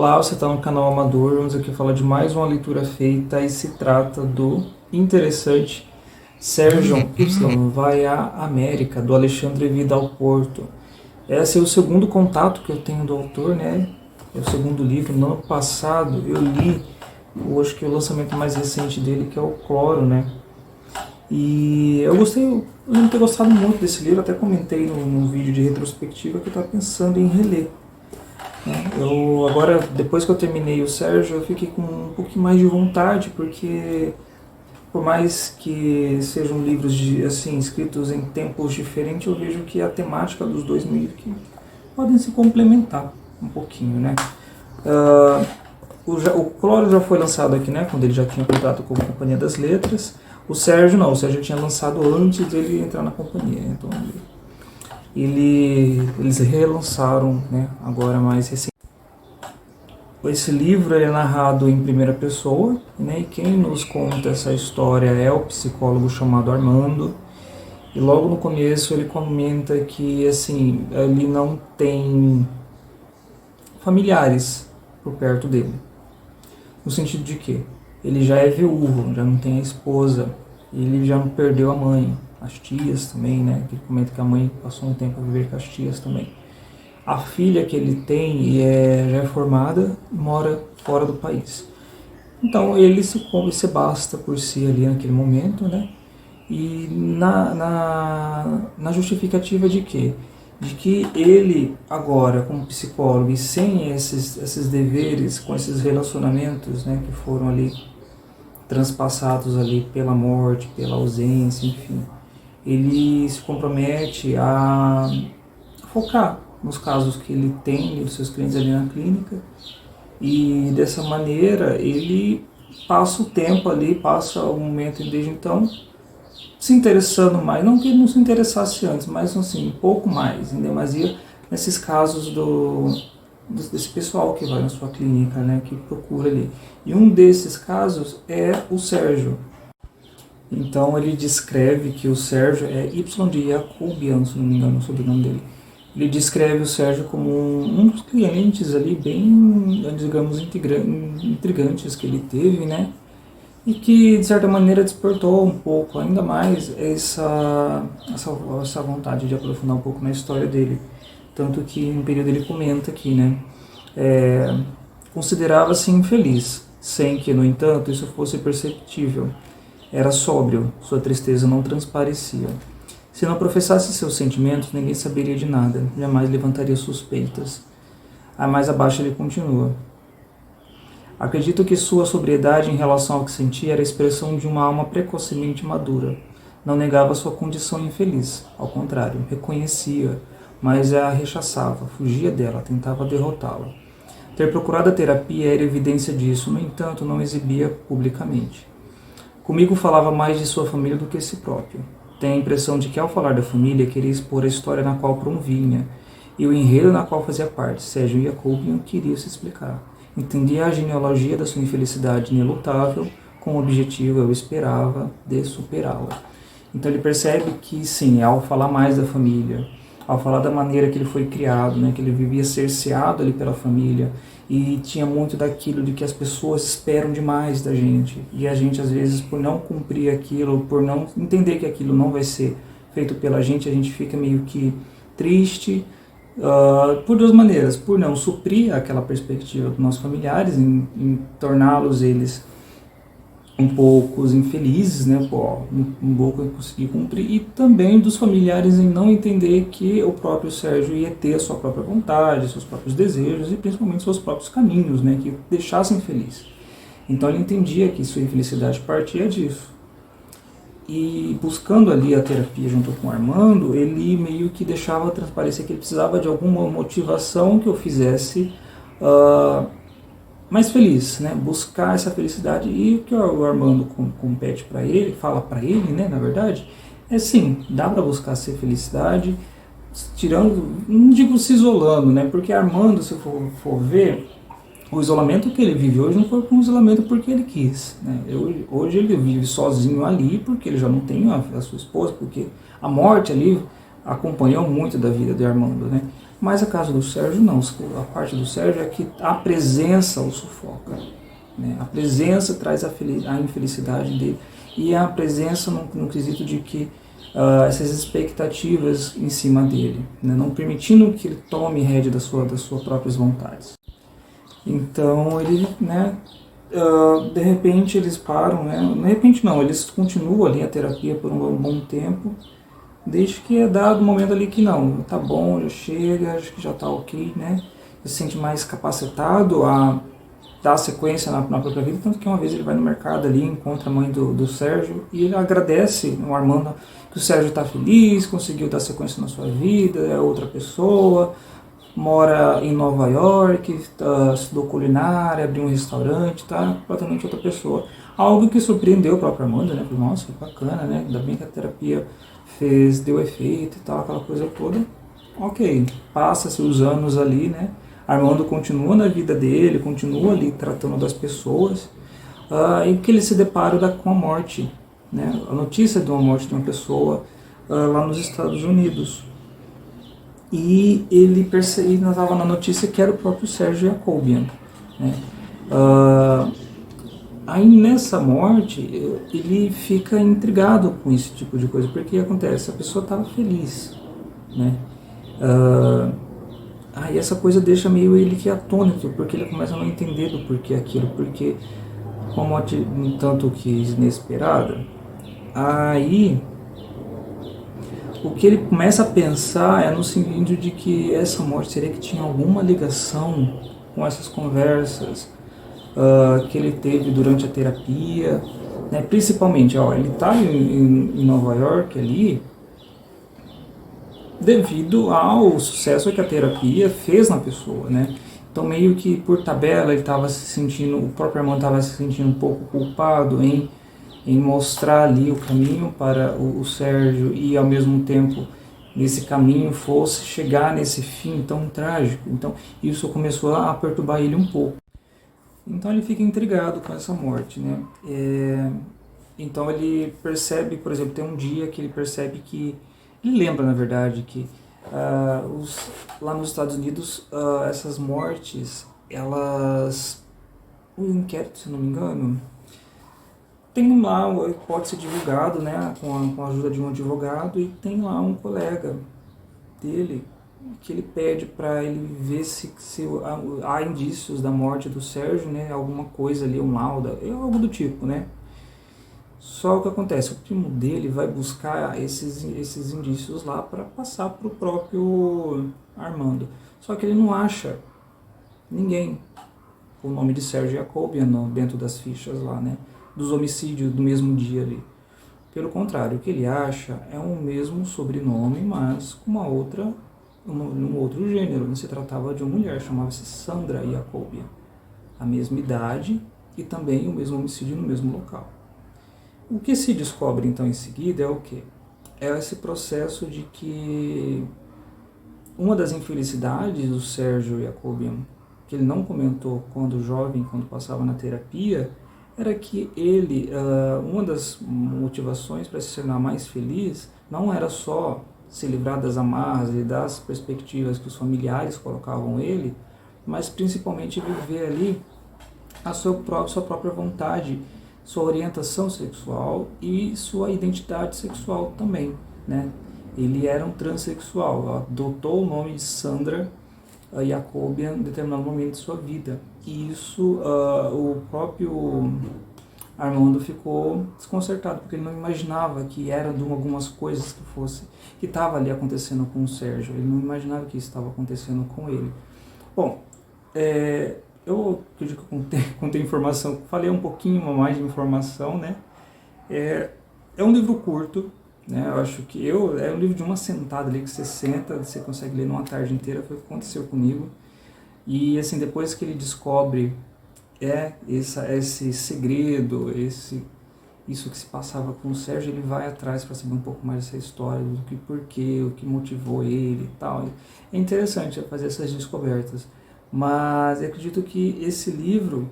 Olá, você está no canal Amador, vamos aqui falar de mais uma leitura feita e se trata do interessante Sérgio Y vai à América, do Alexandre Vidal Porto. Esse é o segundo contato que eu tenho do autor, né? É o segundo livro. No ano passado eu li, acho que o lançamento mais recente dele, que é o Cloro, né? E eu lembro de ter gostado muito desse livro, até comentei num vídeo de retrospectiva que eu estava pensando em reler. Eu agora, depois que eu terminei o Sérgio, eu fiquei com um pouquinho mais de vontade, porque por mais que sejam livros assim, escritos em tempos diferentes, eu vejo que a temática dos dois meio que podem se complementar um pouquinho, né? O Cloro já foi lançado aqui, né, quando ele já tinha contrato com a Companhia das Letras. O Sérgio não, o Sérgio tinha lançado antes dele entrar na companhia, então eles relançaram, né, agora mais recente. Esse livro é narrado em primeira pessoa, né, e quem nos conta essa história é o psicólogo chamado Armando. E logo no começo ele comenta que assim, ele não tem familiares por perto dele. No sentido de que ele já é viúvo, já não tem a esposa, ele já perdeu a mãe, as tias também, né? Ele comenta que a mãe passou um tempo a viver com as tias também. A filha que ele tem já é formada e mora fora do país. Então ele se basta por si ali naquele momento, né? E na justificativa de quê? De que ele agora, como psicólogo, e sem esses deveres, com esses relacionamentos, né, que foram ali transpassados ali pela morte, pela ausência, enfim, ele se compromete a focar nos casos que ele tem, dos seus clientes ali na clínica, e dessa maneira ele passa o tempo ali, passa o momento desde então, se interessando mais, não que ele não se interessasse antes, mas assim, um pouco mais, em demasia, nesses casos desse pessoal que vai na sua clínica, né, que procura ali. E um desses casos é o Sérgio. Então ele descreve que o Sérgio é Y de Jacobian, se não me engano, o sobrenome dele. Ele descreve o Sérgio como um dos clientes ali bem, digamos, intrigantes que ele teve, né? E que, de certa maneira, despertou um pouco, ainda mais, essa vontade de aprofundar um pouco na história dele. Tanto que, no período, ele comenta aqui, né? Considerava-se infeliz, sem que, no entanto, isso fosse perceptível. Era sóbrio, sua tristeza não transparecia. Se não professasse seus sentimentos, ninguém saberia de nada, jamais levantaria suspeitas. Mais abaixo ele continua. Acredito que sua sobriedade em relação ao que sentia era a expressão de uma alma precocemente madura. Não negava sua condição infeliz, ao contrário, reconhecia, mas a rechaçava, fugia dela, tentava derrotá-la. Ter procurado a terapia era evidência disso, no entanto, não exibia publicamente. Comigo falava mais de sua família do que si próprio. Tenho a impressão de que, ao falar da família, queria expor a história na qual provinha, e o enredo na qual fazia parte. Sérgio Jacobian queria se explicar. Entendia a genealogia da sua infelicidade inelutável, com o objetivo, eu esperava, de superá-la. Então ele percebe que, sim, ao falar mais da família, ao falar da maneira que ele foi criado, né, que ele vivia cerceado ali pela família, e tinha muito daquilo de que as pessoas esperam demais da gente, e a gente, às vezes, por não cumprir aquilo, por não entender que aquilo não vai ser feito pela gente, a gente fica meio que triste, por duas maneiras: por não suprir aquela perspectiva dos nossos familiares, em torná-los eles um pouco infelizes, né, um pouco em conseguir cumprir, e também dos familiares em não entender que o próprio Sérgio ia ter a sua própria vontade, seus próprios desejos e principalmente seus próprios caminhos, né, que o deixassem feliz. Então ele entendia que sua infelicidade partia disso. E buscando ali a terapia junto com o Armando, ele meio que deixava transparecer que ele precisava de alguma motivação que o fizesse mais feliz, né? Buscar essa felicidade. E o que o Armando compete para ele, fala para ele, né, na verdade, é sim, dá para buscar ser felicidade, tirando, não digo se isolando, né? Porque Armando, se for ver, o isolamento que ele vive hoje não foi um isolamento porque ele quis, né? Hoje ele vive sozinho ali porque ele já não tem a sua esposa, porque a morte ali acompanhou muito da vida de Armando, né? Mas a casa do Sérgio não, a parte do Sérgio é que a presença o sufoca, né? A presença traz a infelicidade dele, e a presença no quesito de que essas expectativas em cima dele, né? Não permitindo que ele tome rédea das suas próprias vontades. Então ele, né, de repente eles param, né? De repente não, eles continuam ali a terapia por um bom tempo, desde que é dado o momento ali que não, tá bom, já chega, acho que já tá ok, né? Ele se sente mais capacitado a dar sequência na própria vida, tanto que uma vez ele vai no mercado ali, encontra a mãe do Sérgio, e ele agradece o Armando que o Sérgio está feliz, conseguiu dar sequência na sua vida, é outra pessoa, mora em Nova York, estudou culinária, abriu um restaurante, tá completamente outra pessoa. Algo que surpreendeu o próprio Armando, né? Falei, nossa, que bacana, né? Ainda bem que a terapia deu efeito e tal, aquela coisa toda. Ok, passa-se os anos ali, né? Armando continua na vida dele, continua ali tratando das pessoas, e que ele se depara com a morte, né? A notícia de uma morte de uma pessoa lá nos Estados Unidos. E ele estava na notícia que era o próprio Sergio Jacobian, né? Aí nessa morte ele fica intrigado com esse tipo de coisa, porque acontece, a pessoa estava feliz, né? Aí essa coisa deixa meio ele que atônito, porque ele começa a não entender do porquê aquilo, porque com a morte um tanto que inesperada, aí o que ele começa a pensar é no sentido de que essa morte seria que tinha alguma ligação com essas conversas que ele teve durante a terapia, né? Principalmente, ele está em Nova York ali, devido ao sucesso que a terapia fez na pessoa, né? Então meio que por tabela ele estava se sentindo, o próprio irmão estava se sentindo um pouco culpado em mostrar ali o caminho para o Sérgio, e ao mesmo tempo nesse caminho fosse chegar nesse fim tão trágico. Então isso começou a perturbar ele um pouco. Então ele fica intrigado com essa morte, né? Então ele percebe, por exemplo, tem um dia que ele percebe que ele lembra, na verdade, que lá nos Estados Unidos, essas mortes, elas... O inquérito, se não me engano, tem lá, pode ser divulgado, né, com a ajuda de um advogado, e tem lá um colega dele que ele pede para ele ver se há indícios da morte do Sérgio, né, alguma coisa ali, um laudo, algo do tipo, né. Só o que acontece, o primo dele vai buscar esses indícios lá para passar para o próprio Armando. Só que ele não acha ninguém com o nome de Sérgio Jacobian dentro das fichas lá, né? Dos homicídios do mesmo dia ali. Pelo contrário, o que ele acha é um mesmo sobrenome, mas com um outro gênero. Não se tratava de uma mulher, chamava-se Sandra Jacobian. A mesma idade e também o mesmo homicídio no mesmo local. O que se descobre então em seguida é o quê? É esse processo de que uma das infelicidades do Sérgio Jacobian, que ele não comentou quando jovem, quando passava na terapia, era que ele, uma das motivações para se tornar mais feliz, não era só se livrar das amarras e das perspectivas que os familiares colocavam ele, mas principalmente viver ali a sua própria vontade, sua orientação sexual e sua identidade sexual também, né? Ele era um transexual, adotou o nome de Sandra Jacobian em determinado momento de sua vida. E isso, o próprio Armando ficou desconcertado, porque ele não imaginava que era de algumas coisas que estava ali acontecendo com o Sérgio. Ele não imaginava que isso estava acontecendo com ele. Bom, eu acredito que eu contei informação, falei um pouquinho mais de informação, né? É um livro curto, né? Eu acho que é um livro de uma sentada ali, que você senta, você consegue ler numa tarde inteira. Foi o que aconteceu comigo. E assim, depois que ele descobre esse segredo, isso que se passava com o Sérgio, ele vai atrás para saber um pouco mais dessa história, do que porquê, o que motivou ele e tal. É interessante fazer essas descobertas. Mas eu acredito que esse livro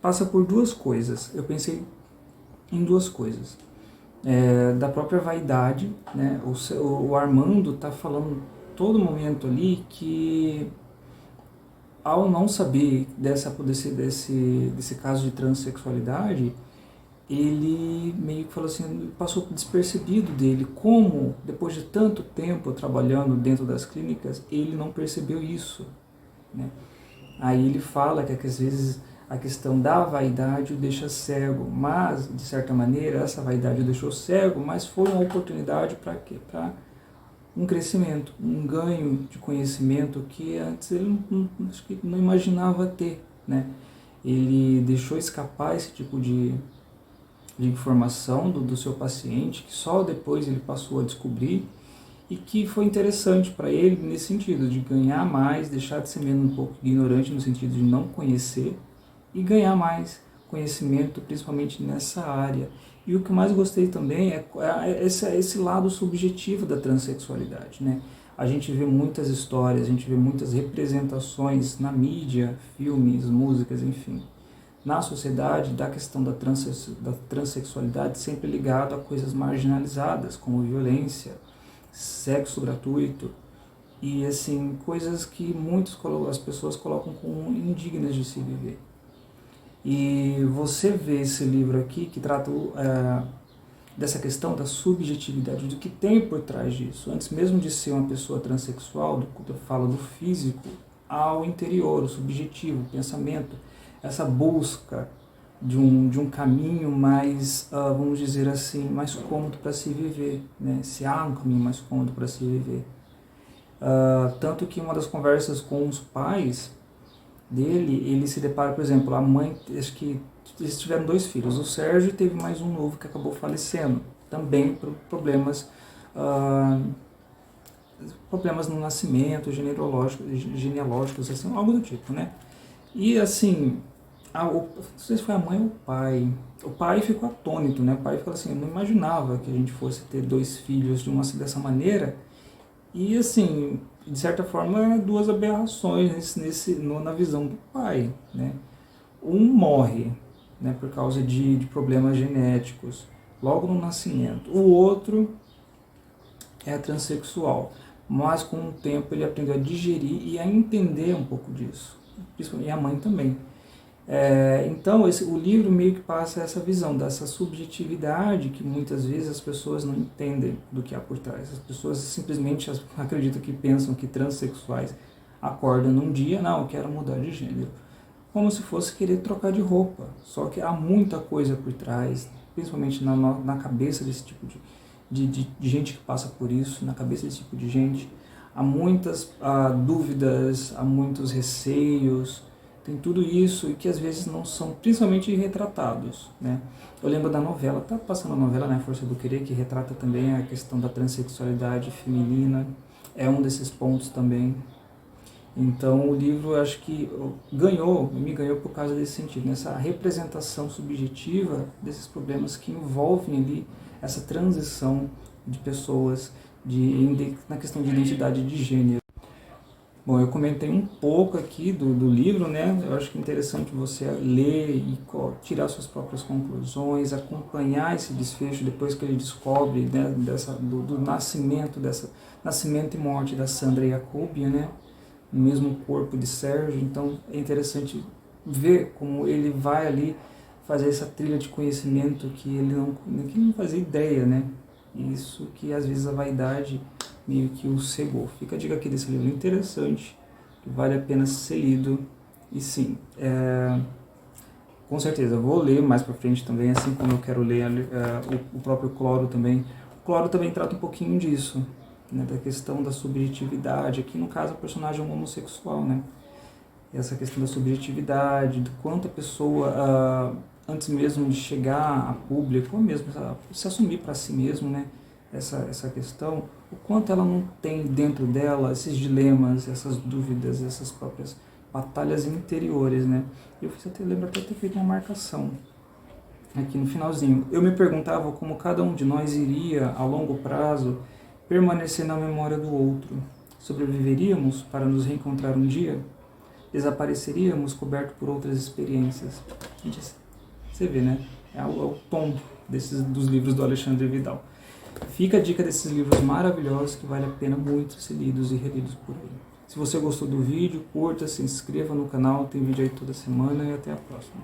passa por duas coisas. Eu pensei em duas coisas. Da própria vaidade, né? O Armando está falando todo momento ali que, ao não saber desse caso de transexualidade, ele meio que falou assim, passou despercebido dele, como depois de tanto tempo trabalhando dentro das clínicas, ele não percebeu isso, né? Aí ele fala que às vezes a questão da vaidade o deixa cego, mas de certa maneira essa vaidade o deixou cego, mas foi uma oportunidade para quê? Para um crescimento, um ganho de conhecimento que antes ele acho que não imaginava ter, né? Ele deixou escapar esse tipo de informação do seu paciente, que só depois ele passou a descobrir, e que foi interessante para ele nesse sentido, de ganhar mais, deixar de ser menos um pouco ignorante no sentido de não conhecer, e ganhar mais conhecimento, principalmente nessa área. E o que eu mais gostei também é esse lado subjetivo da transexualidade, né? A gente vê muitas histórias, a gente vê muitas representações na mídia, filmes, músicas, enfim, na sociedade, da questão da transexualidade sempre ligado a coisas marginalizadas, como violência, sexo gratuito e assim coisas que as pessoas colocam como indignas de se viver. E você vê esse livro aqui que trata dessa questão da subjetividade, do que tem por trás disso. Antes mesmo de ser uma pessoa transexual, eu falo do físico ao interior, o subjetivo, o pensamento, essa busca de um caminho mais, vamos dizer assim, mais cômodo para se viver, né? Se há um caminho mais cômodo para se viver. Tanto que uma das conversas com os pais dele, ele se depara, por exemplo, a mãe, acho que eles tiveram 2 filhos, o Sérgio teve mais um novo que acabou falecendo, também por problemas no nascimento, genealógicos, assim, algo do tipo, né? E assim, não sei se foi a mãe ou o pai. O pai ficou atônito, né? O pai ficou assim, eu não imaginava que a gente fosse ter 2 filhos dessa maneira. E assim, de certa forma, 2 aberrações na visão do pai, né? Um morre, né, por causa de problemas genéticos, logo no nascimento. O outro é transexual, mas com o tempo ele aprendeu a digerir e a entender um pouco disso. E a mãe também. Então o livro meio que passa essa visão, dessa subjetividade que muitas vezes as pessoas não entendem do que há por trás. As pessoas simplesmente acreditam que pensam que transexuais acordam num dia, não, eu quero mudar de gênero. Como se fosse querer trocar de roupa. Só que há muita coisa por trás, principalmente na cabeça desse tipo de gente que passa por isso, na cabeça desse tipo de gente. Há muitas dúvidas, há muitos receios, tem tudo isso e que às vezes não são principalmente retratados, né? Eu lembro da novela, tá passando a novela, né, Força do Querer, que retrata também a questão da transexualidade feminina, é um desses pontos também. Então o livro, eu acho que me ganhou por causa desse sentido, nessa representação subjetiva desses problemas que envolvem ali essa transição de pessoas na questão de identidade de gênero. Bom, eu comentei um pouco aqui do livro, né? Eu acho que é interessante você ler e tirar suas próprias conclusões, acompanhar esse desfecho depois que ele descobre, né, do nascimento e morte da Sandra Jacobi, né? No mesmo corpo de Sérgio. Então é interessante ver como ele vai ali fazer essa trilha de conhecimento que ele não fazia ideia, né? Isso que às vezes a vaidade meio que o cegou. Fica a dica aqui desse livro interessante, que vale a pena ser lido. E sim, com certeza, vou ler mais pra frente também, assim como eu quero ler o próprio Cloro também. O Cloro também trata um pouquinho disso, né, da questão da subjetividade. Aqui no caso o personagem é um homossexual, né? Essa questão da subjetividade, do quanto a pessoa, antes mesmo de chegar a público, ou mesmo se assumir para si mesmo, né? Essa questão, o quanto ela não tem dentro dela esses dilemas, essas dúvidas, essas próprias batalhas interiores, né? Eu lembro até ter feito uma marcação aqui no finalzinho. Eu me perguntava como cada um de nós iria, a longo prazo, permanecer na memória do outro. Sobreviveríamos para nos reencontrar um dia? Desapareceríamos coberto por outras experiências? Gente, você vê, né? É o tom dos livros do Alexandre Vidal. Fica a dica desses livros maravilhosos que vale a pena muito ser lidos e relidos por aí. Se você gostou do vídeo, curta, se inscreva no canal, tem vídeo aí toda semana e até a próxima.